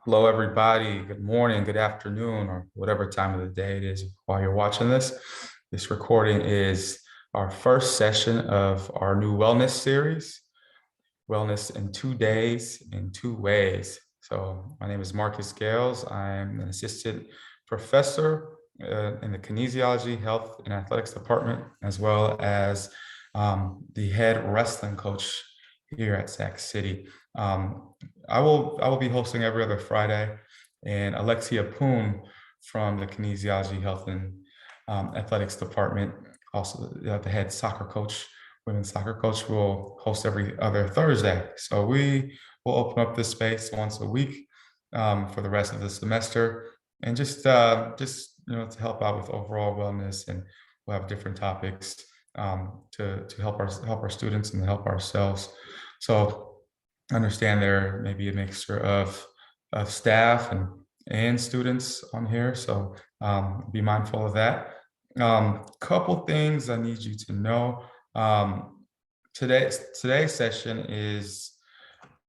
Hello, everybody. Good morning, good afternoon, or whatever time of the day it is while you're watching this. This recording is our first session of our new wellness series, Wellness in 2 Days in 2 Ways. So my name is Marques Gales. I'm an assistant professor in the kinesiology, health, and athletics department, as well as the head wrestling coach here at Sac City. Um, I will be hosting every other Friday, and Alexia Poon from the kinesiology, health, and athletics department, also the head soccer coach, women's soccer coach, will host every other Thursday. So we will open up this space once a week for the rest of the semester, and just to help out with overall wellness, and we'll have different topics to help our students and help ourselves. So I understand there may be a mixture of staff and students on here, so be mindful of that. Couple things I need you to know. Um, today's session is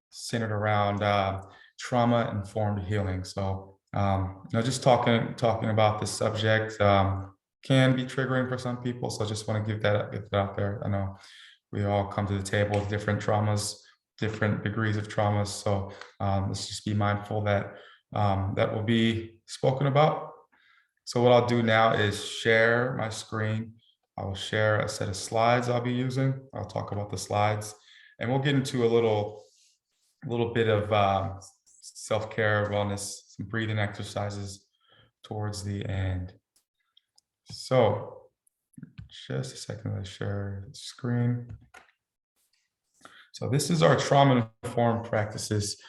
centered around trauma-informed healing. So, just talking about this subject can be triggering for some people. So, I just want to get that out there. I know we all come to the table with different traumas, different degrees of traumas. So, let's just be mindful that that will be spoken about. So, what I'll do now is share my screen. I will share a set of slides I'll be using. I'll talk about the slides, and we'll get into a little bit of self-care, wellness, some breathing exercises towards the end. So just a second, let's share the screen. So this is our trauma-informed practices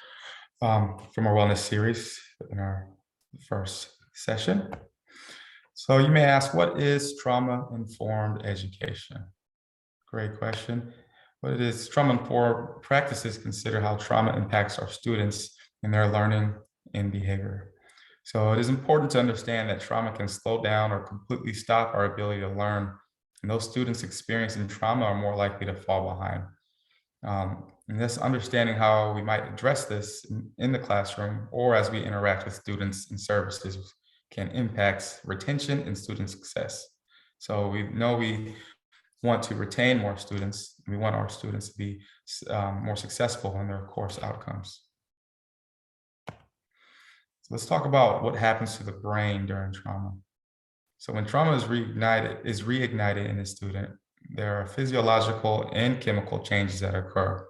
from our wellness series in our first session. So you may ask, what is trauma-informed education? Great question. What it is, trauma-informed practices consider how trauma impacts our students in their learning and behavior. So it is important to understand that trauma can slow down or completely stop our ability to learn. And those students experiencing trauma are more likely to fall behind. And this understanding how we might address this in the classroom or as we interact with students and services can impact retention and student success. So we know we want to retain more students. We want our students to be more successful in their course outcomes. So let's talk about what happens to the brain during trauma. So when trauma is reignited in a student, there are physiological and chemical changes that occur.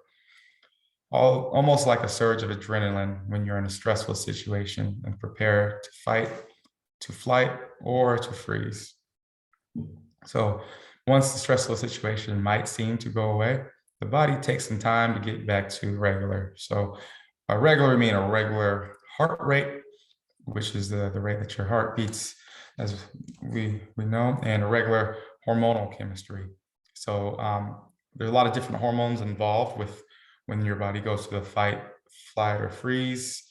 Almost like a surge of adrenaline when you're in a stressful situation and prepare to fight, to flight, or to freeze. So once the stressful situation might seem to go away, the body takes some time to get back to regular. So by regular, I mean a regular heart rate, which is the rate that your heart beats, as we know, and a regular hormonal chemistry. So there's a lot of different hormones involved with when your body goes to the fight, flight, or freeze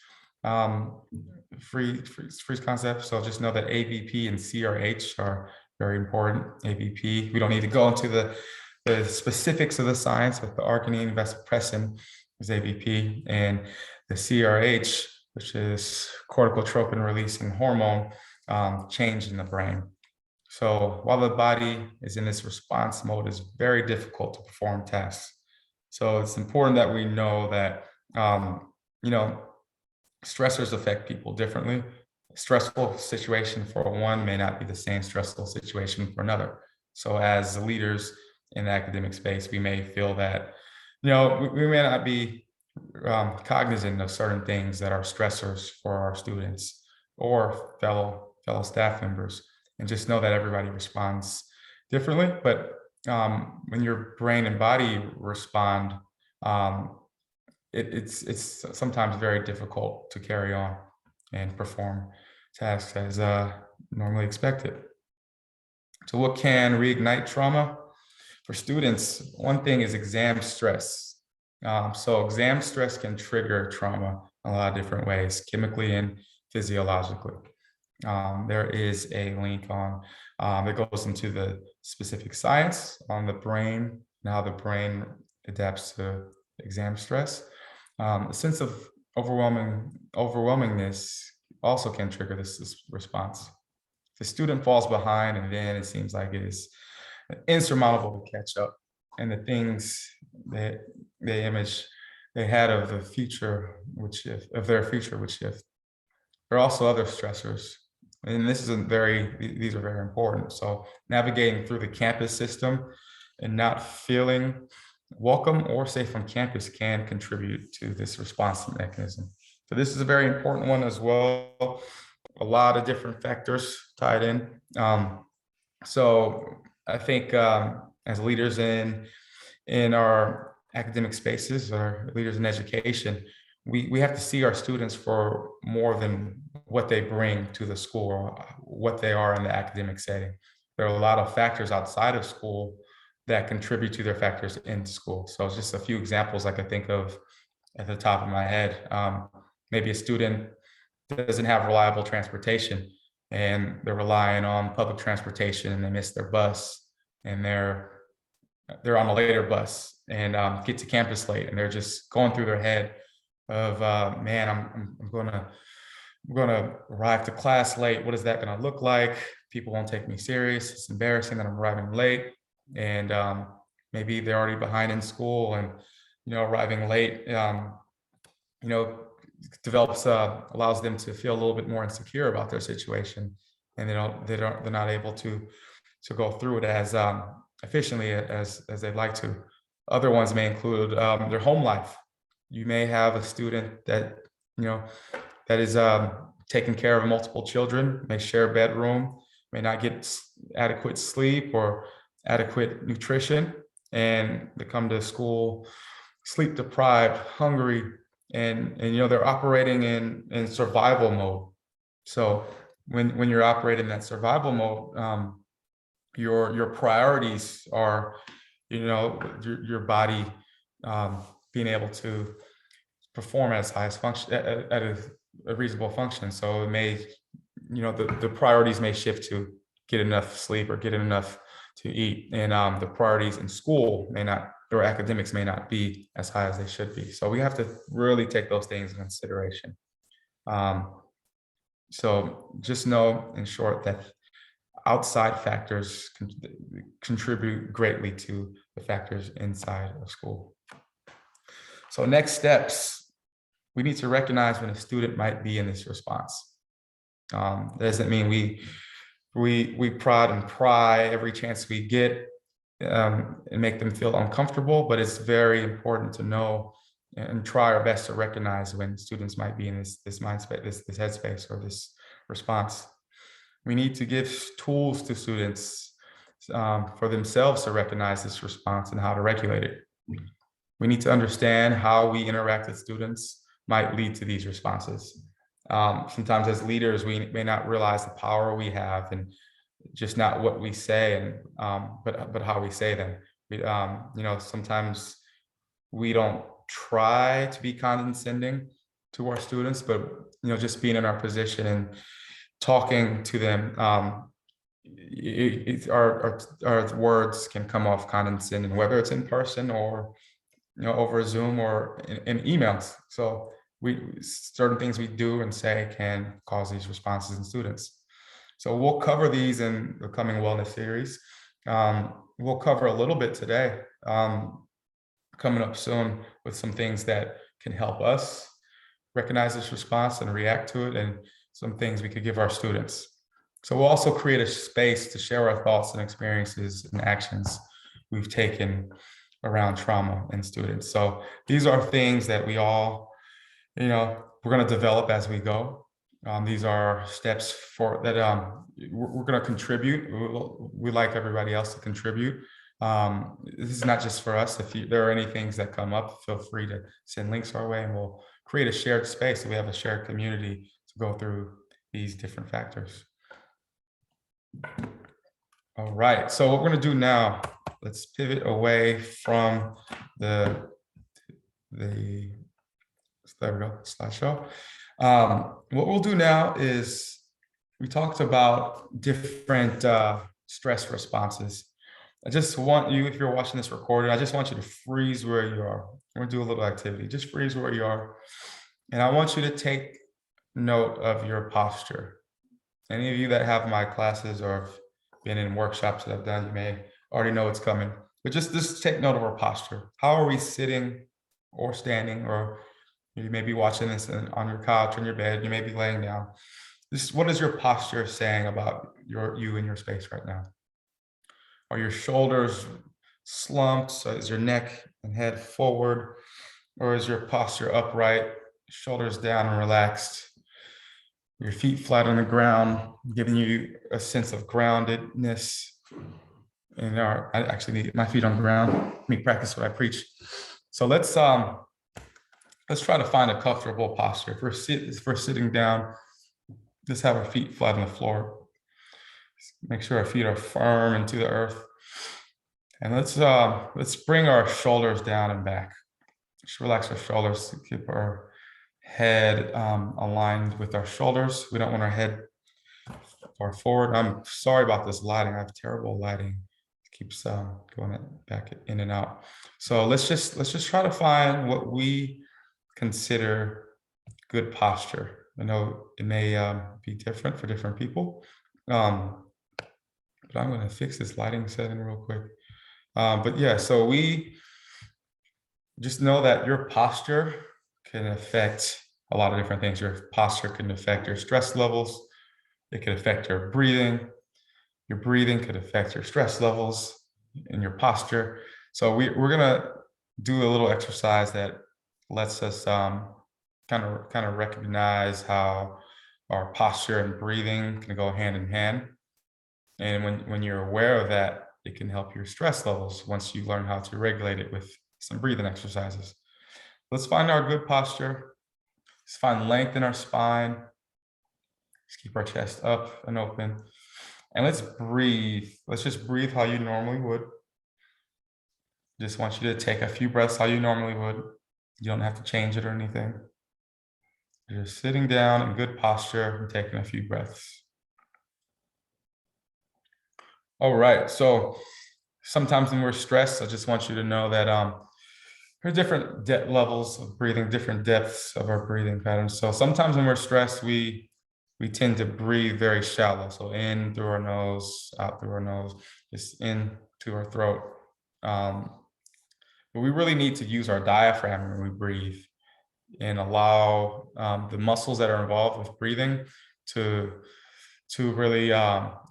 freeze concept. So just know that ABP and CRH are very important. ABP, we don't need to go into the specifics of the science, but the arginine vasopressin is ABP, and the CRH, which is corticotropin releasing hormone, change in the brain. So while the body is in this response mode, it's very difficult to perform tasks. So it's important that we know that, stressors affect people differently. A stressful situation for one may not be the same stressful situation for another. So as leaders in the academic space, we may feel that, we may not be cognizant of certain things that are stressors for our students or fellow staff members, and just know that everybody responds differently. But when your brain and body respond, it's sometimes very difficult to carry on and perform tasks as normally expected. So what can reignite trauma? For students, one thing is exam stress. So exam stress can trigger trauma in a lot of different ways, chemically and physiologically. There is a link on that goes into the specific science on the brain and how the brain adapts to exam stress. A sense of overwhelmingness also can trigger this response. The student falls behind, and then it seems like it is insurmountable to catch up. And the things that they image they had of the future would shift, of their future would shift. There are also other stressors, and these are very important. So navigating through the campus system and not feeling welcome or safe on campus can contribute to this response mechanism. So this is a very important one as well. A lot of different factors tied in. So I think as leaders in our academic spaces or leaders in education, we have to see our students for more than what they bring to the school or what they are in the academic setting. There are a lot of factors outside of school that contribute to their factors in school. So just a few examples I could think of at the top of my head. Maybe a student doesn't have reliable transportation and they're relying on public transportation and they miss their bus and they're on a later bus and get to campus late and they're just going through their head of man, I'm gonna arrive to class late. What is that gonna look like? People won't take me serious. It's embarrassing that I'm arriving late. And maybe they're already behind in school and arriving late you know develops allows them to feel a little bit more insecure about their situation, and they're not able to go through it as efficiently as they'd like to. Other ones may include their home life. You may have a student that that is taking care of multiple children, may share a bedroom, may not get adequate sleep or adequate nutrition, and they come to school sleep deprived, hungry, and they're operating in survival mode. So when you're operating in that survival mode, your priorities are your body being able to perform at its highest function at a reasonable function. So it may the priorities may shift to get enough sleep or get enough to eat, and the priorities in school may not, or academics may not be as high as they should be. So we have to really take those things in consideration. So just know, in short, that outside factors contribute greatly to the factors inside of school. So next steps, we need to recognize when a student might be in this response. That doesn't mean we prod and pry every chance we get and make them feel uncomfortable, but it's very important to know and try our best to recognize when students might be in this mind space, this headspace, or this response. We need to give tools to students for themselves to recognize this response and how to regulate it. We need to understand how we interact with students might lead to these responses. Sometimes as leaders, we may not realize the power we have and just not what we say, and but how we say them. Sometimes we don't try to be condescending to our students, but just being in our position and talking to them, our words can come off condescending, whether it's in person or over Zoom or in emails. So certain things we do and say can cause these responses in students. So we'll cover these in the coming wellness series. We'll cover a little bit today, coming up soon, with some things that can help us recognize this response and react to it, and some things we could give our students. So we'll also create a space to share our thoughts and experiences and actions we've taken around trauma in students. So these are things that we all, we're going to develop as we go. These are steps that we're going to contribute. We like everybody else to contribute. This is not just for us. If there are any things that come up, feel free to send links our way, and we'll create a shared space so we have a shared community to go through these different factors. All right, so what we're going to do now, let's pivot away from there we go, slideshow. What we'll do now is, we talked about different stress responses. I just want you, if you're watching this recording, I just want you to freeze where you are. We're going to do a little activity. Just freeze where you are And I want you to take note of your posture. Any of you that have my classes or have been in workshops that I've done, you may already know it's coming. But just take note of our posture. How are we sitting or standing? Or you may be watching this on your couch, on your bed. You may be laying down. What is your posture saying about you in your space right now? Are your shoulders slumped? So is your neck and head forward? Or is your posture upright, shoulders down and relaxed? Your feet flat on the ground, giving you a sense of groundedness. And I actually need my feet on the ground. Let me practice what I preach. So let's try to find a comfortable posture. If we're sitting down, just have our feet flat on the floor. Make sure our feet are firm into the earth. And let's bring our shoulders down and back. Just relax our shoulders to keep our head aligned with our shoulders. We don't want our head far forward. I'm sorry about this lighting. I have terrible lighting. It keeps going back in and out. So let's just try to find what we consider good posture. I know it may be different for different people, but I'm going to fix this lighting setting real quick. But yeah, so we just know that your posture can affect a lot of different things. Your posture can affect your stress levels. It could affect your breathing. Your breathing could affect your stress levels and your posture. So we're going to do a little exercise that lets us kind of recognize how our posture and breathing can go hand in hand. And when you're aware of that, it can help your stress levels once you learn how to regulate it with some breathing exercises. Let's find our good posture. Let's find length in our spine. Let's keep our chest up and open. And let's breathe. Let's just breathe how you normally would. Just want you to take a few breaths how you normally would. You don't have to change it or anything. You're just sitting down in good posture and taking a few breaths. All right. So sometimes when we're stressed, I just want you to know that there are different levels of breathing, different depths of our breathing patterns. So sometimes when we're stressed, we tend to breathe very shallow. So in through our nose, out through our nose, just in to our throat. But we really need to use our diaphragm when we breathe and allow the muscles that are involved with breathing to really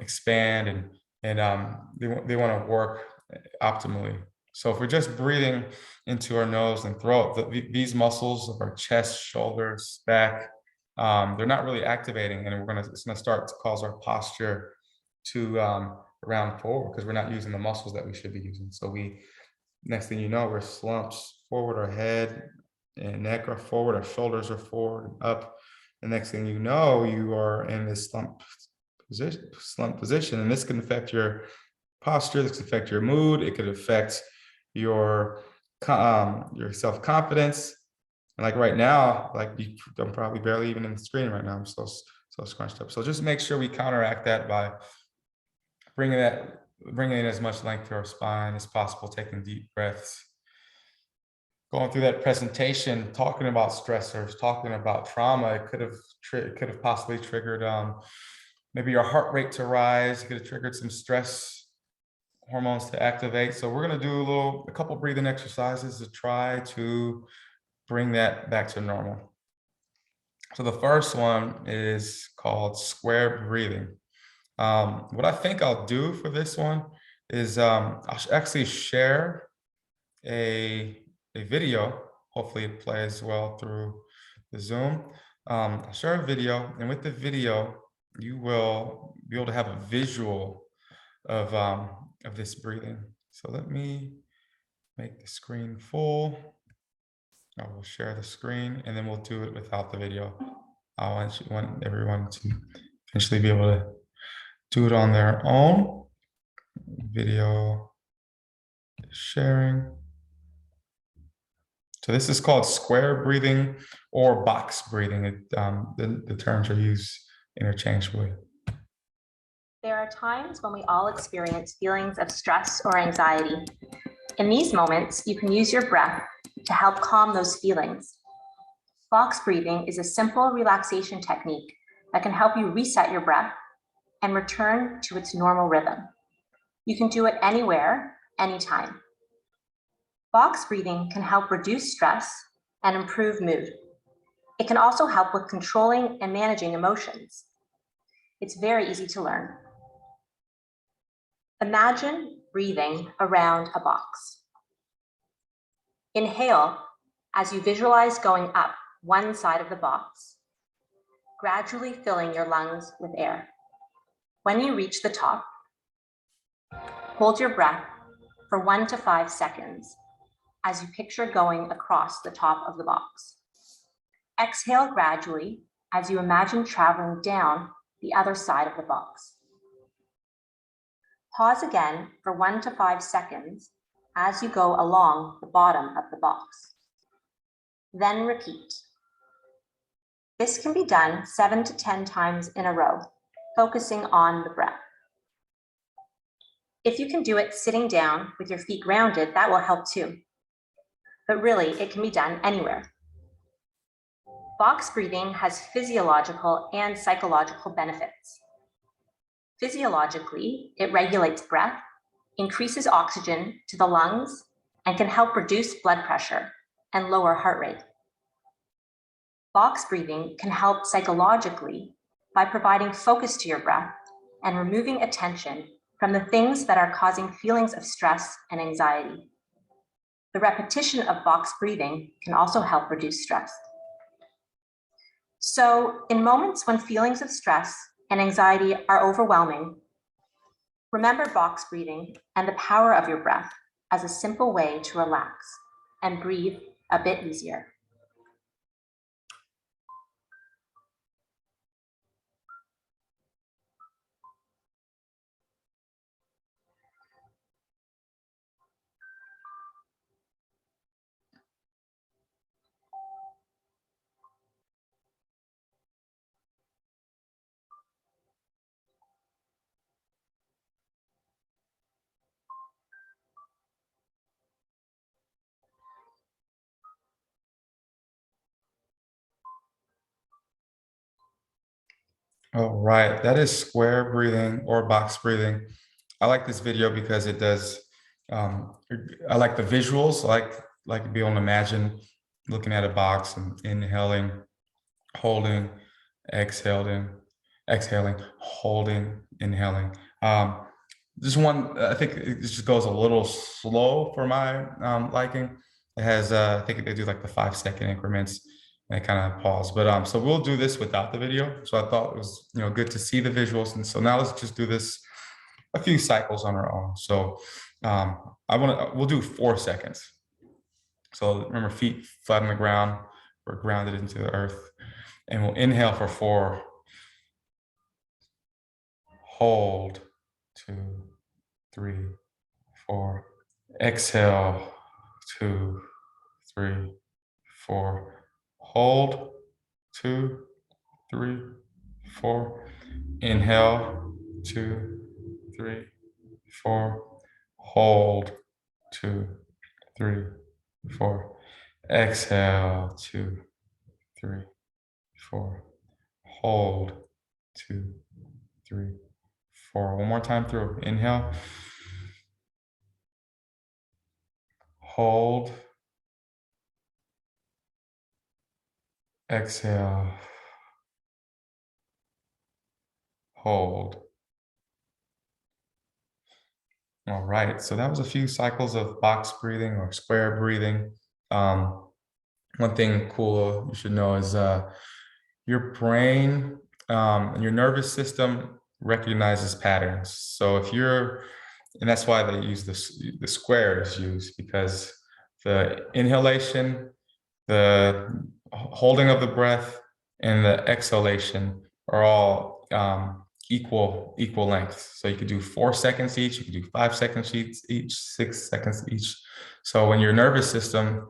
expand and they want to work optimally. So if we're just breathing into our nose and throat, these muscles of our chest, shoulders, back, they're not really activating, and it's gonna start to cause our posture to round forward because we're not using the muscles that we should be using. So next thing you know, we're slumped forward, our head and neck are forward, our shoulders are forward and up. The next thing you know, you are in this slump position, and this can affect your posture. This can affect your mood. It could affect your self-confidence. And like right now, I'm probably barely even in the screen right now. I'm so scrunched up. So just make sure we counteract that by bringing in as much length to our spine as possible, taking deep breaths. Going through that presentation, talking about stressors, talking about trauma, it could have possibly triggered maybe your heart rate to rise. It could have triggered some stress hormones to activate. So we're going to do a couple breathing exercises to try to bring that back to normal. So the first one is called square breathing. What I think I'll do for this one is I'll actually share a video. Hopefully it plays well through the Zoom. I'll share a video, and with the video, you will be able to have a visual of this breathing. So let me make the screen full. I will share the screen, and then we'll do it without the video. I want everyone to eventually be able to do it on their own. Video sharing. So this is called square breathing or box breathing. The terms are used interchangeably. There are times when we all experience feelings of stress or anxiety. In these moments, you can use your breath to help calm those feelings. Box breathing is a simple relaxation technique that can help you reset your breath and return to its normal rhythm. You can do it anywhere, anytime. Box breathing can help reduce stress and improve mood. It can also help with controlling and managing emotions. It's very easy to learn. Imagine breathing around a box. Inhale as you visualize going up one side of the box, gradually filling your lungs with air. When you reach the top, hold your breath for 1 to 5 seconds as you picture going across the top of the box. Exhale gradually as you imagine traveling down the other side of the box. Pause again for 1 to 5 seconds as you go along the bottom of the box. Then repeat. This can be done 7 to 10 times in a row, focusing on the breath. If you can do it sitting down with your feet grounded, that will help too. But really, it can be done anywhere. Box breathing has physiological and psychological benefits. Physiologically, it regulates breath, increases oxygen to the lungs, and can help reduce blood pressure and lower heart rate. Box breathing can help psychologically by providing focus to your breath and removing attention from the things that are causing feelings of stress and anxiety. The repetition of box breathing can also help reduce stress. So, in moments when feelings of stress and anxiety are overwhelming, remember box breathing and the power of your breath as a simple way to relax and breathe a bit easier. All right, that is square breathing or box breathing. I like this video because it does. Um, I like the visuals. I like to be able to imagine looking at a box and inhaling, holding, exhaling, holding, inhaling. This one, I think it just goes a little slow for my liking. It has, I think they do like the 5-second increments and kind of pause. But so we'll do this without the video. So I thought it was, good to see the visuals. And so now let's just do this a few cycles on our own. So we'll do 4 seconds. So remember, feet flat on the ground. We're grounded into the earth. And we'll inhale for 4. Hold 2, 3, 4. Exhale 2, 3, 4. Hold 2, 3, 4. Inhale 2, 3, 4. Hold 2, 3, 4. Exhale 2, 3, 4. Hold 2, 3, 4. One more time through. Inhale. Hold. Exhale. Hold. All right. So that was a few cycles of box breathing or square breathing. One thing cool you should know is your brain and your nervous system recognizes patterns. So and that's why they use the square is used, because the inhalation, the holding of the breath, and the exhalation are all equal length. So you could do 4 seconds each, you could do 5 seconds each, 6 seconds each. So when your nervous system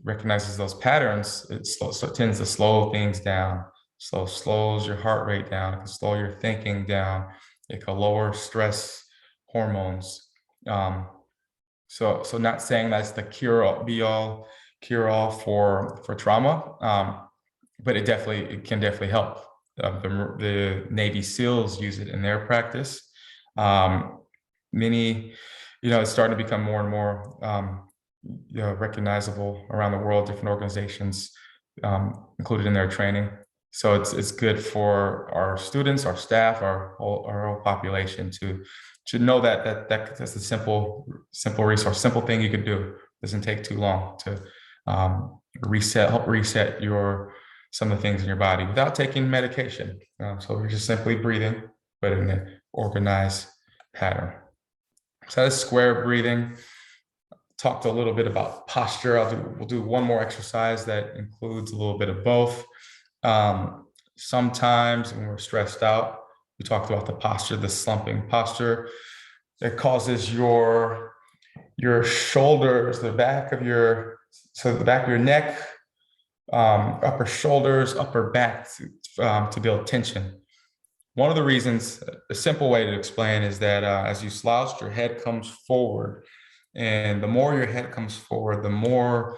recognizes those patterns, it tends to slow things down. So slows your heart rate down. It can slow your thinking down. It can lower stress hormones. So not saying that's the cure be all. cure-all for trauma, but it can definitely help. The Navy SEALs use it in their practice. Many, it's starting to become more and more recognizable around the world. Different organizations included in their training. So it's good for our students, our staff, our whole population to know that's a simple resource, simple thing you can do. Doesn't take too long to help reset some of the things in your body without taking medication. So we're just simply breathing, but in an organized pattern. So that's square breathing. Talked a little bit about posture. We'll do one more exercise that includes a little bit of both. Sometimes when we're stressed out, we talked about the posture, the slumping posture that causes your shoulders, the back of your neck, upper shoulders, upper back to build tension. One of the reasons, a simple way to explain is that as you slouch, your head comes forward. And the more your head comes forward, the more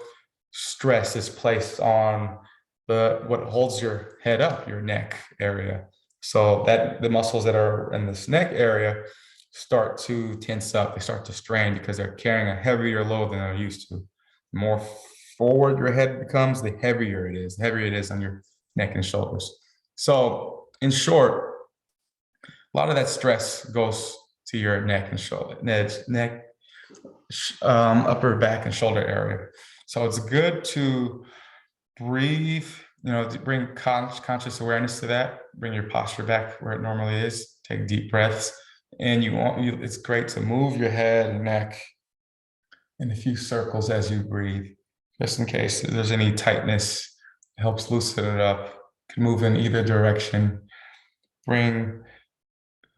stress is placed on what holds your head up, your neck area. So that the muscles that are in this neck area start to tense up, they start to strain because they're carrying a heavier load than they're used to. The more forward your head becomes, the heavier it is on your neck and shoulders. So in short, a lot of that stress goes to your neck and shoulder, upper back and shoulder area. So it's good to breathe, to bring conscious awareness to that, bring your posture back where it normally is, take deep breaths. And it's great to move your head and neck in a few circles as you breathe, just in case there's any tightness. It helps loosen it up. You can move in either direction. Bring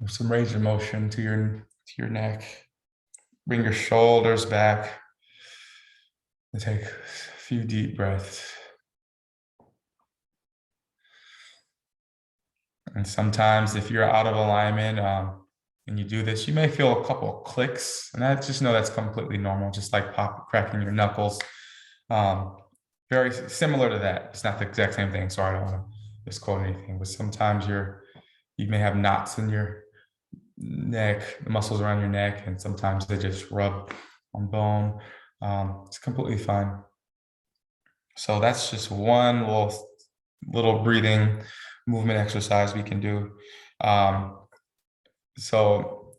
some range of motion to your neck. Bring your shoulders back and take a few deep breaths. And sometimes if you're out of alignment and you do this, you may feel a couple of clicks, and just know that's completely normal, just like cracking your knuckles. Very similar to that. It's not the exact same thing, so I don't want to misquote anything, but sometimes you may have knots in your neck, the muscles around your neck, and sometimes they just rub on bone. It's completely fine. So that's just one little breathing movement exercise we can do. So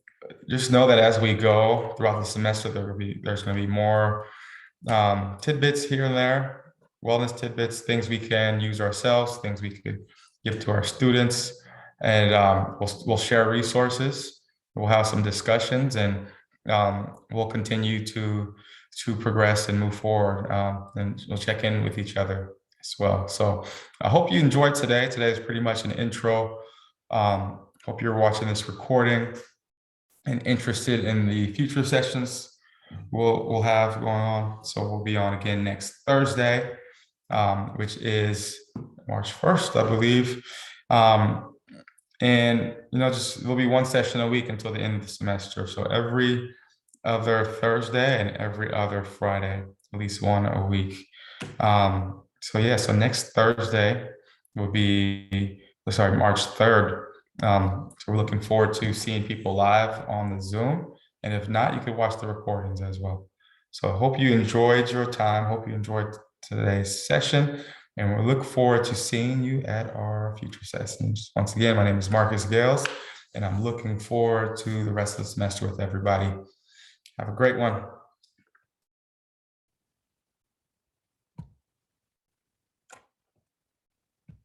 just know that as we go throughout the semester, there's going to be more tidbits here and there, wellness tidbits, things we can use ourselves, things we could give to our students, and we'll share resources. We'll have some discussions, and we'll continue to progress and move forward, and we'll check in with each other as well. So I hope you enjoyed today. Today is pretty much an intro. Hope you're watching this recording and interested in the future sessions we'll have going on. So we'll be on again next Thursday, which is March 1st, I believe. And there'll be one session a week until the end of the semester. So every other Thursday and every other Friday, at least one a week. So next Thursday will be, March 3rd. So we're looking forward to seeing people live on the Zoom. And if not, you can watch the recordings as well. So I hope you enjoyed your time. Hope you enjoyed today's session. And we look forward to seeing you at our future sessions. Once again, my name is Marques Gales, and I'm looking forward to the rest of the semester with everybody. Have a great one.